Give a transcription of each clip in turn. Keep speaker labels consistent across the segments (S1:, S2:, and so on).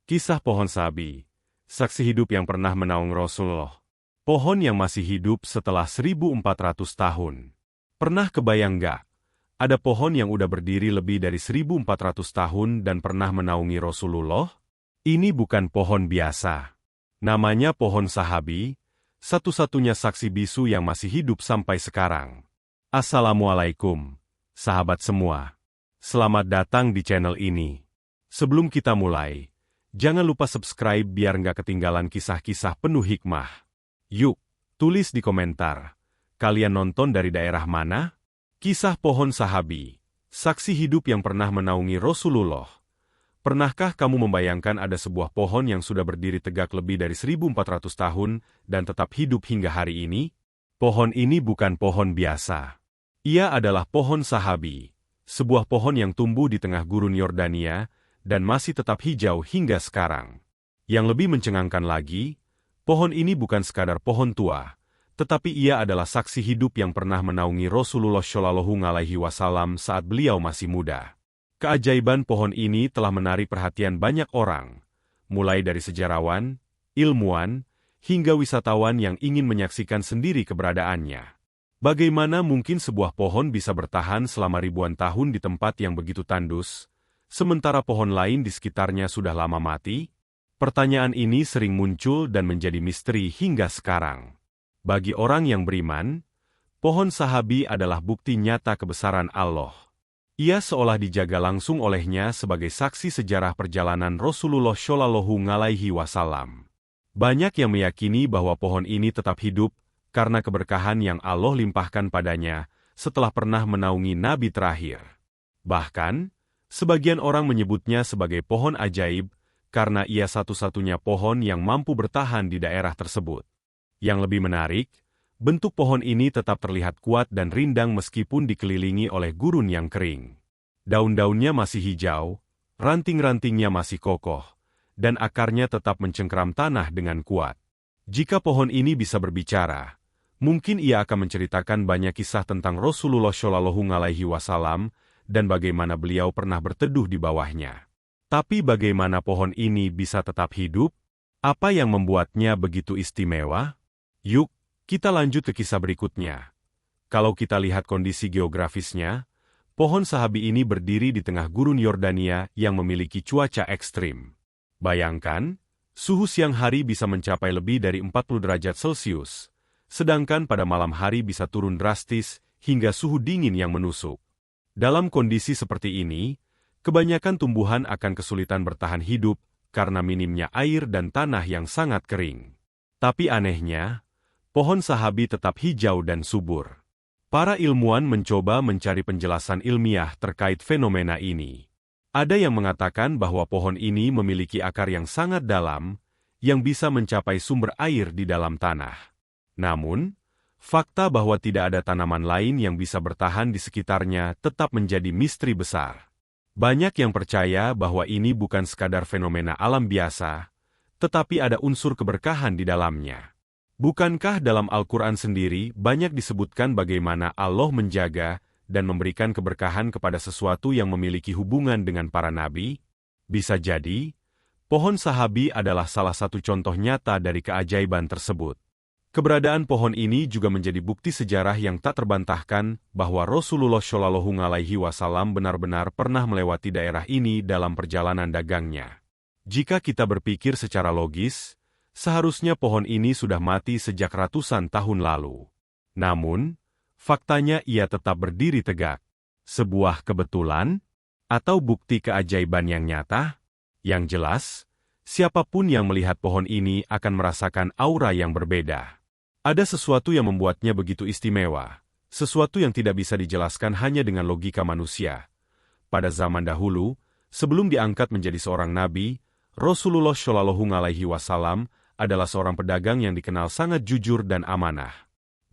S1: Kisah pohon sabi, saksi hidup yang pernah menaung Rasulullah. Pohon yang masih hidup setelah 1400 tahun. Pernah kebayang nggak? Ada pohon yang udah berdiri lebih dari 1400 tahun dan pernah menaungi Rasulullah? Ini bukan pohon biasa. Namanya pohon sahabi, satu-satunya saksi bisu yang masih hidup sampai sekarang. Assalamualaikum, sahabat semua. Selamat datang di channel ini. Sebelum kita mulai, jangan lupa subscribe biar nggak ketinggalan kisah-kisah penuh hikmah. Yuk, tulis di komentar. Kalian nonton dari daerah mana? Kisah pohon sahabi, saksi hidup yang pernah menaungi Rasulullah. Pernahkah kamu membayangkan ada sebuah pohon yang sudah berdiri tegak lebih dari 1400 tahun dan tetap hidup hingga hari ini? Pohon ini bukan pohon biasa. Ia adalah pohon sahabi, sebuah pohon yang tumbuh di tengah gurun Yordania dan masih tetap hijau hingga sekarang. Yang lebih mencengangkan lagi, pohon ini bukan sekadar pohon tua, tetapi ia adalah saksi hidup yang pernah menaungi Rasulullah Shallallahu Alaihi Wasallam saat beliau masih muda. Keajaiban pohon ini telah menarik perhatian banyak orang, mulai dari sejarawan, ilmuwan, hingga wisatawan yang ingin menyaksikan sendiri keberadaannya. Bagaimana mungkin sebuah pohon bisa bertahan selama ribuan tahun di tempat yang begitu tandus, sementara pohon lain di sekitarnya sudah lama mati? Pertanyaan ini sering muncul dan menjadi misteri hingga sekarang. Bagi orang yang beriman, pohon sahabi adalah bukti nyata kebesaran Allah. Ia seolah dijaga langsung olehnya sebagai saksi sejarah perjalanan Rasulullah Shallallahu Alaihi Wasallam. Banyak yang meyakini bahwa pohon ini tetap hidup karena keberkahan yang Allah limpahkan padanya setelah pernah menaungi Nabi terakhir. Bahkan, sebagian orang menyebutnya sebagai pohon ajaib karena ia satu-satunya pohon yang mampu bertahan di daerah tersebut. Yang lebih menarik, bentuk pohon ini tetap terlihat kuat dan rindang meskipun dikelilingi oleh gurun yang kering. Daun-daunnya masih hijau, ranting-rantingnya masih kokoh, dan akarnya tetap mencengkeram tanah dengan kuat. Jika pohon ini bisa berbicara, mungkin ia akan menceritakan banyak kisah tentang Rasulullah Shallallahu Alaihi Wasallam dan bagaimana beliau pernah berteduh di bawahnya. Tapi bagaimana pohon ini bisa tetap hidup? Apa yang membuatnya begitu istimewa? Yuk, kita lanjut ke kisah berikutnya. Kalau kita lihat kondisi geografisnya, pohon sahabi ini berdiri di tengah gurun Yordania yang memiliki cuaca ekstrim. Bayangkan, suhu siang hari bisa mencapai lebih dari 40 derajat Celcius, sedangkan pada malam hari bisa turun drastis hingga suhu dingin yang menusuk. Dalam kondisi seperti ini, kebanyakan tumbuhan akan kesulitan bertahan hidup karena minimnya air dan tanah yang sangat kering. Tapi anehnya, pohon sahabi tetap hijau dan subur. Para ilmuwan mencoba mencari penjelasan ilmiah terkait fenomena ini. Ada yang mengatakan bahwa pohon ini memiliki akar yang sangat dalam, yang bisa mencapai sumber air di dalam tanah. Namun, fakta bahwa tidak ada tanaman lain yang bisa bertahan di sekitarnya tetap menjadi misteri besar. Banyak yang percaya bahwa ini bukan sekadar fenomena alam biasa, tetapi ada unsur keberkahan di dalamnya. Bukankah dalam Al-Quran sendiri banyak disebutkan bagaimana Allah menjaga dan memberikan keberkahan kepada sesuatu yang memiliki hubungan dengan para nabi? Bisa jadi, pohon sahabi adalah salah satu contoh nyata dari keajaiban tersebut. Keberadaan pohon ini juga menjadi bukti sejarah yang tak terbantahkan bahwa Rasulullah Shallallahu Alaihi Wasallam benar-benar pernah melewati daerah ini dalam perjalanan dagangnya. Jika kita berpikir secara logis, seharusnya pohon ini sudah mati sejak ratusan tahun lalu. Namun, faktanya ia tetap berdiri tegak. Sebuah kebetulan? Atau bukti keajaiban yang nyata? Yang jelas, siapapun yang melihat pohon ini akan merasakan aura yang berbeda. Ada sesuatu yang membuatnya begitu istimewa, sesuatu yang tidak bisa dijelaskan hanya dengan logika manusia. Pada zaman dahulu, sebelum diangkat menjadi seorang nabi, Rasulullah Shallallahu Alaihi Wasallam adalah seorang pedagang yang dikenal sangat jujur dan amanah.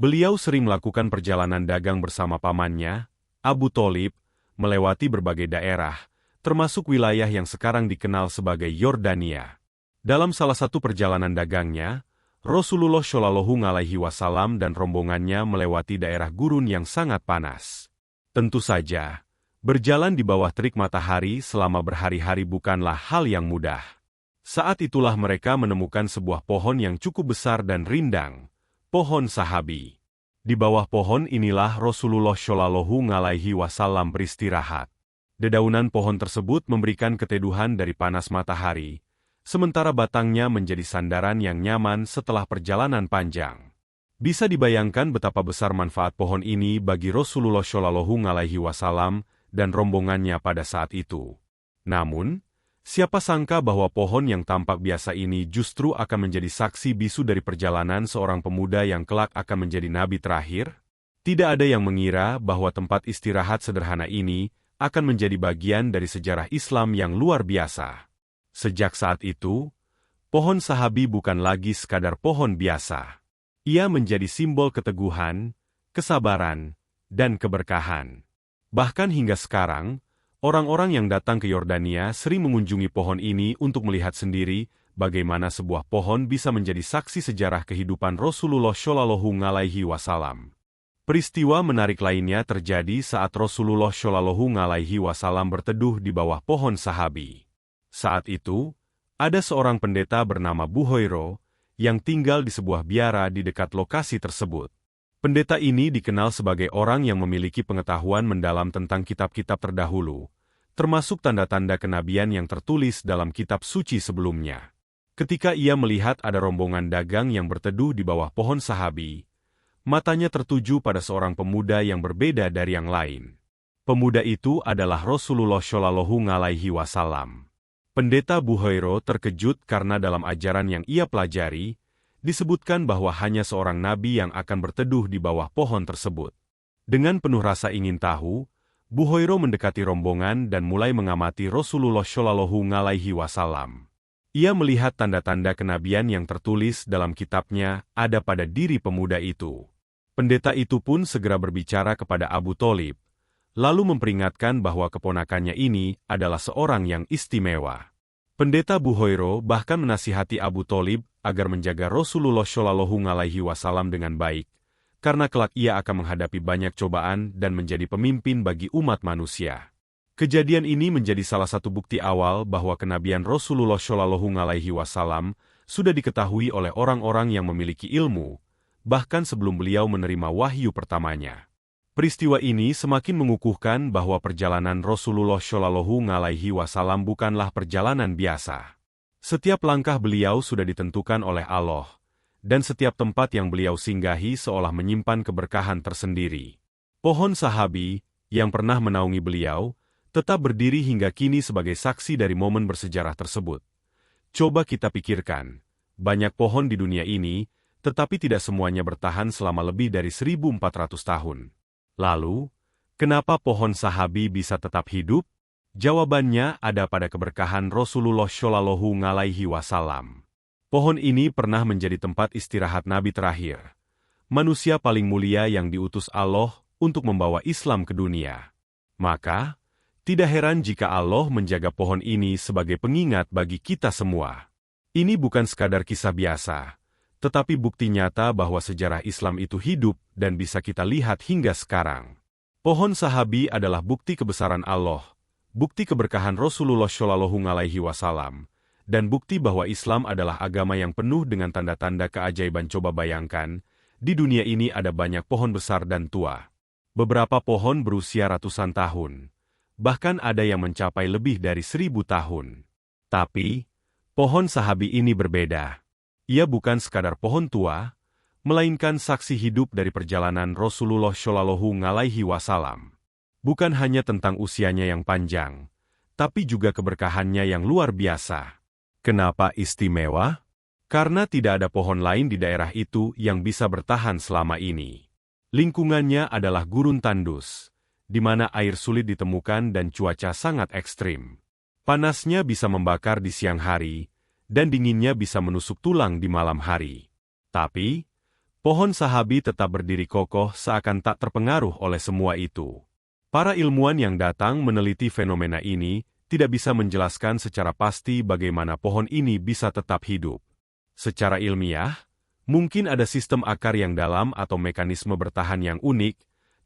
S1: Beliau sering melakukan perjalanan dagang bersama pamannya, Abu Tholib, melewati berbagai daerah, termasuk wilayah yang sekarang dikenal sebagai Yordania. Dalam salah satu perjalanan dagangnya, Rasulullah Shallallahu Alaihi Wasallam dan rombongannya melewati daerah gurun yang sangat panas. Tentu saja, berjalan di bawah terik matahari selama berhari-hari bukanlah hal yang mudah. Saat itulah mereka menemukan sebuah pohon yang cukup besar dan rindang, pohon sahabi. Di bawah pohon inilah Rasulullah Shallallahu Alaihi Wasallam beristirahat. Dedaunan pohon tersebut memberikan keteduhan dari panas matahari, sementara batangnya menjadi sandaran yang nyaman setelah perjalanan panjang. Bisa dibayangkan betapa besar manfaat pohon ini bagi Rasulullah Shallallahu Alaihi Wasallam dan rombongannya pada saat itu. Namun, siapa sangka bahwa pohon yang tampak biasa ini justru akan menjadi saksi bisu dari perjalanan seorang pemuda yang kelak akan menjadi nabi terakhir? Tidak ada yang mengira bahwa tempat istirahat sederhana ini akan menjadi bagian dari sejarah Islam yang luar biasa. Sejak saat itu, pohon sahabi bukan lagi sekadar pohon biasa. Ia menjadi simbol keteguhan, kesabaran, dan keberkahan. Bahkan hingga sekarang, orang-orang yang datang ke Yordania sering mengunjungi pohon ini untuk melihat sendiri bagaimana sebuah pohon bisa menjadi saksi sejarah kehidupan Rasulullah Shallallahu Alaihi Wasallam. Peristiwa menarik lainnya terjadi saat Rasulullah Shallallahu Alaihi Wasallam berteduh di bawah pohon sahabi. Saat itu, ada seorang pendeta bernama Buhoiro yang tinggal di sebuah biara di dekat lokasi tersebut. Pendeta ini dikenal sebagai orang yang memiliki pengetahuan mendalam tentang kitab-kitab terdahulu, termasuk tanda-tanda kenabian yang tertulis dalam kitab suci sebelumnya. Ketika ia melihat ada rombongan dagang yang berteduh di bawah pohon sahabi, matanya tertuju pada seorang pemuda yang berbeda dari yang lain. Pemuda itu adalah Rasulullah Shallallahu Alaihi Wasallam. Pendeta Buhoiro terkejut karena dalam ajaran yang ia pelajari, disebutkan bahwa hanya seorang nabi yang akan berteduh di bawah pohon tersebut. Dengan penuh rasa ingin tahu, Buhoiro mendekati rombongan dan mulai mengamati Rasulullah Shallallahu Alaihi Wasallam. Ia melihat tanda-tanda kenabian yang tertulis dalam kitabnya ada pada diri pemuda itu. Pendeta itu pun segera berbicara kepada Abu Tholib, lalu memperingatkan bahwa keponakannya ini adalah seorang yang istimewa. Pendeta Buhoiro bahkan menasihati Abu Tholib agar menjaga Rasulullah Shallallahu Alaihi Wasallam dengan baik, karena kelak ia akan menghadapi banyak cobaan dan menjadi pemimpin bagi umat manusia. Kejadian ini menjadi salah satu bukti awal bahwa kenabian Rasulullah Shallallahu Alaihi Wasallam sudah diketahui oleh orang-orang yang memiliki ilmu, bahkan sebelum beliau menerima wahyu pertamanya. Peristiwa ini semakin mengukuhkan bahwa perjalanan Rasulullah Shallallahu Alaihi Wasallam bukanlah perjalanan biasa. Setiap langkah beliau sudah ditentukan oleh Allah, dan setiap tempat yang beliau singgahi seolah menyimpan keberkahan tersendiri. Pohon sahabi, yang pernah menaungi beliau, tetap berdiri hingga kini sebagai saksi dari momen bersejarah tersebut. Coba kita pikirkan, banyak pohon di dunia ini, tetapi tidak semuanya bertahan selama lebih dari 1.400 tahun. Lalu, kenapa pohon sahabi bisa tetap hidup? Jawabannya ada pada keberkahan Rasulullah Shallallahu Alaihi Wasallam. Pohon ini pernah menjadi tempat istirahat Nabi terakhir, manusia paling mulia yang diutus Allah untuk membawa Islam ke dunia. Maka, tidak heran jika Allah menjaga pohon ini sebagai pengingat bagi kita semua. Ini bukan sekadar kisah biasa, tetapi bukti nyata bahwa sejarah Islam itu hidup dan bisa kita lihat hingga sekarang. Pohon sahabi adalah bukti kebesaran Allah, bukti keberkahan Rasulullah Shallallahu Alaihi Wasallam, dan bukti bahwa Islam adalah agama yang penuh dengan tanda-tanda keajaiban. Coba bayangkan, di dunia ini ada banyak pohon besar dan tua. Beberapa pohon berusia ratusan tahun, bahkan ada yang mencapai lebih dari 1.000 tahun. Tapi, pohon sahabi ini berbeda. Ia bukan sekadar pohon tua, melainkan saksi hidup dari perjalanan Rasulullah Shallallahu Alaihi Wasallam. Bukan hanya tentang usianya yang panjang, tapi juga keberkahannya yang luar biasa. Kenapa istimewa? Karena tidak ada pohon lain di daerah itu yang bisa bertahan selama ini. Lingkungannya adalah gurun tandus, di mana air sulit ditemukan dan cuaca sangat ekstrim. Panasnya bisa membakar di siang hari, dan dinginnya bisa menusuk tulang di malam hari. Tapi, pohon sahabi tetap berdiri kokoh seakan tak terpengaruh oleh semua itu. Para ilmuwan yang datang meneliti fenomena ini tidak bisa menjelaskan secara pasti bagaimana pohon ini bisa tetap hidup. Secara ilmiah, mungkin ada sistem akar yang dalam atau mekanisme bertahan yang unik,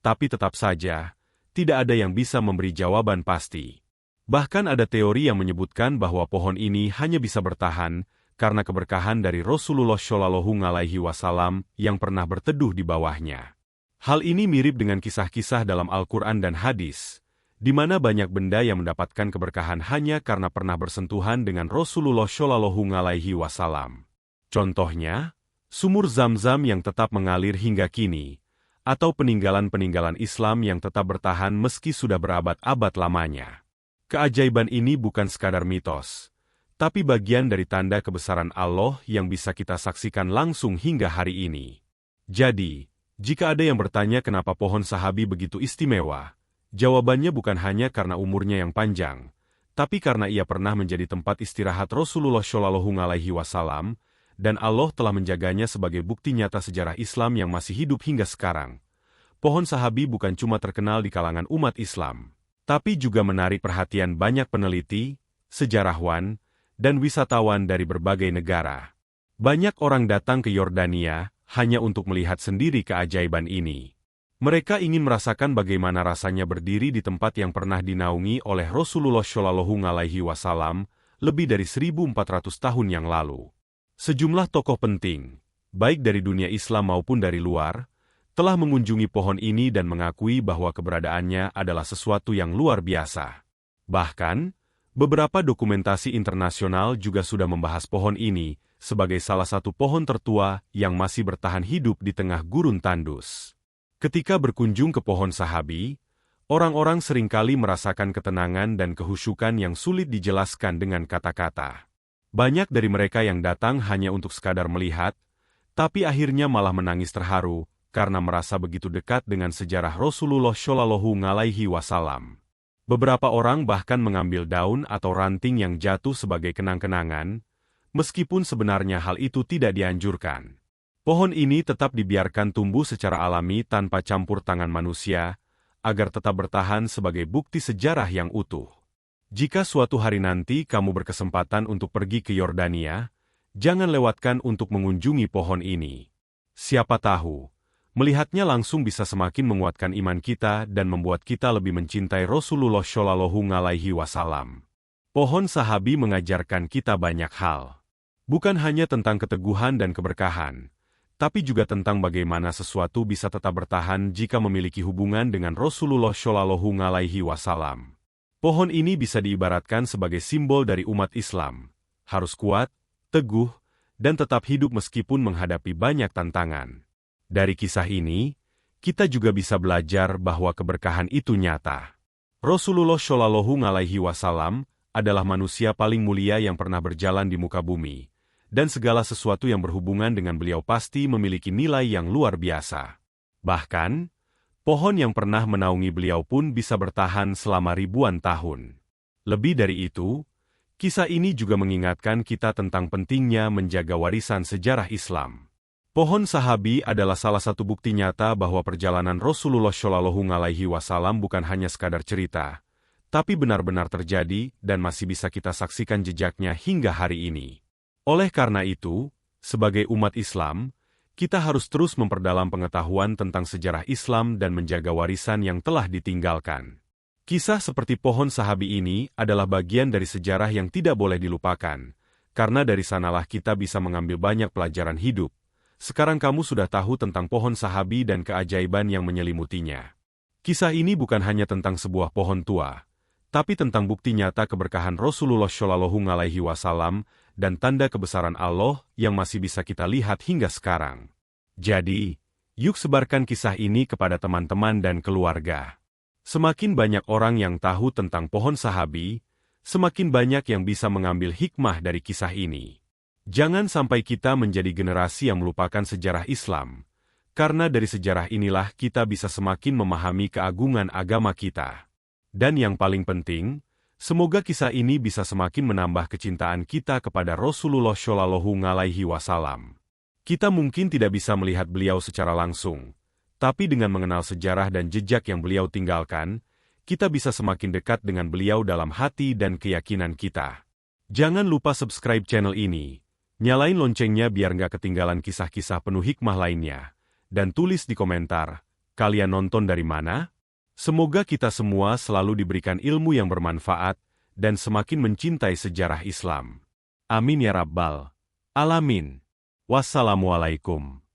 S1: tapi tetap saja, tidak ada yang bisa memberi jawaban pasti. Bahkan ada teori yang menyebutkan bahwa pohon ini hanya bisa bertahan karena keberkahan dari Rasulullah Shallallahu Alaihi Wasallam yang pernah berteduh di bawahnya. Hal ini mirip dengan kisah-kisah dalam Al-Quran dan hadis, di mana banyak benda yang mendapatkan keberkahan hanya karena pernah bersentuhan dengan Rasulullah Shallallahu Alaihi Wasallam. Contohnya, sumur Zam-Zam yang tetap mengalir hingga kini, atau peninggalan-peninggalan Islam yang tetap bertahan meski sudah berabad-abad lamanya. Keajaiban ini bukan sekadar mitos, tapi bagian dari tanda kebesaran Allah yang bisa kita saksikan langsung hingga hari ini. Jadi, jika ada yang bertanya kenapa pohon sahabi begitu istimewa, jawabannya bukan hanya karena umurnya yang panjang, tapi karena ia pernah menjadi tempat istirahat Rasulullah Shallallahu Alaihi Wasallam, dan Allah telah menjaganya sebagai bukti nyata sejarah Islam yang masih hidup hingga sekarang. Pohon sahabi bukan cuma terkenal di kalangan umat Islam, tapi juga menarik perhatian banyak peneliti, sejarawan, dan wisatawan dari berbagai negara. Banyak orang datang ke Yordania hanya untuk melihat sendiri keajaiban ini. Mereka ingin merasakan bagaimana rasanya berdiri di tempat yang pernah dinaungi oleh Rasulullah Shallallahu Alaihi Wasallam lebih dari 1400 tahun yang lalu. Sejumlah tokoh penting, baik dari dunia Islam maupun dari luar, telah mengunjungi pohon ini dan mengakui bahwa keberadaannya adalah sesuatu yang luar biasa. Bahkan, beberapa dokumentasi internasional juga sudah membahas pohon ini sebagai salah satu pohon tertua yang masih bertahan hidup di tengah gurun tandus. Ketika berkunjung ke pohon sahabi, orang-orang seringkali merasakan ketenangan dan kehusyukan yang sulit dijelaskan dengan kata-kata. Banyak dari mereka yang datang hanya untuk sekadar melihat, tapi akhirnya malah menangis terharu karena merasa begitu dekat dengan sejarah Rasulullah Shallallahu Alaihi Wasallam. Beberapa orang bahkan mengambil daun atau ranting yang jatuh sebagai kenang-kenangan, meskipun sebenarnya hal itu tidak dianjurkan. Pohon ini tetap dibiarkan tumbuh secara alami tanpa campur tangan manusia, agar tetap bertahan sebagai bukti sejarah yang utuh. Jika suatu hari nanti kamu berkesempatan untuk pergi ke Yordania, jangan lewatkan untuk mengunjungi pohon ini. Siapa tahu, melihatnya langsung bisa semakin menguatkan iman kita dan membuat kita lebih mencintai Rasulullah Shallallahu Alaihi Wasallam. Pohon sahabi mengajarkan kita banyak hal. Bukan hanya tentang keteguhan dan keberkahan, tapi juga tentang bagaimana sesuatu bisa tetap bertahan jika memiliki hubungan dengan Rasulullah Shallallahu Alaihi Wasallam. Pohon ini bisa diibaratkan sebagai simbol dari umat Islam, harus kuat, teguh, dan tetap hidup meskipun menghadapi banyak tantangan. Dari kisah ini, kita juga bisa belajar bahwa keberkahan itu nyata. Rasulullah Shallallahu Alaihi Wasallam adalah manusia paling mulia yang pernah berjalan di muka bumi, dan segala sesuatu yang berhubungan dengan beliau pasti memiliki nilai yang luar biasa. Bahkan, pohon yang pernah menaungi beliau pun bisa bertahan selama ribuan tahun. Lebih dari itu, kisah ini juga mengingatkan kita tentang pentingnya menjaga warisan sejarah Islam. Pohon sahabi adalah salah satu bukti nyata bahwa perjalanan Rasulullah Shallallahu Alaihi Wasallam bukan hanya sekadar cerita, tapi benar-benar terjadi dan masih bisa kita saksikan jejaknya hingga hari ini. Oleh karena itu, sebagai umat Islam, kita harus terus memperdalam pengetahuan tentang sejarah Islam dan menjaga warisan yang telah ditinggalkan. Kisah seperti pohon sahabi ini adalah bagian dari sejarah yang tidak boleh dilupakan, karena dari sanalah kita bisa mengambil banyak pelajaran hidup. Sekarang kamu sudah tahu tentang pohon sahabi dan keajaiban yang menyelimutinya. Kisah ini bukan hanya tentang sebuah pohon tua, tapi tentang bukti nyata keberkahan Rasulullah Shallallahu Alaihi Wasallam dan tanda kebesaran Allah yang masih bisa kita lihat hingga sekarang. Jadi, yuk sebarkan kisah ini kepada teman-teman dan keluarga. Semakin banyak orang yang tahu tentang pohon sahabi, semakin banyak yang bisa mengambil hikmah dari kisah ini. Jangan sampai kita menjadi generasi yang melupakan sejarah Islam, karena dari sejarah inilah kita bisa semakin memahami keagungan agama kita. Dan yang paling penting, semoga kisah ini bisa semakin menambah kecintaan kita kepada Rasulullah Shallallahu Alaihi Wasallam. Kita mungkin tidak bisa melihat beliau secara langsung, tapi dengan mengenal sejarah dan jejak yang beliau tinggalkan, kita bisa semakin dekat dengan beliau dalam hati dan keyakinan kita. Jangan lupa subscribe channel ini, nyalain loncengnya biar nggak ketinggalan kisah-kisah penuh hikmah lainnya, dan tulis di komentar, kalian nonton dari mana? Semoga kita semua selalu diberikan ilmu yang bermanfaat, dan semakin mencintai sejarah Islam. Amin ya Rabbal Alamin. Wassalamualaikum.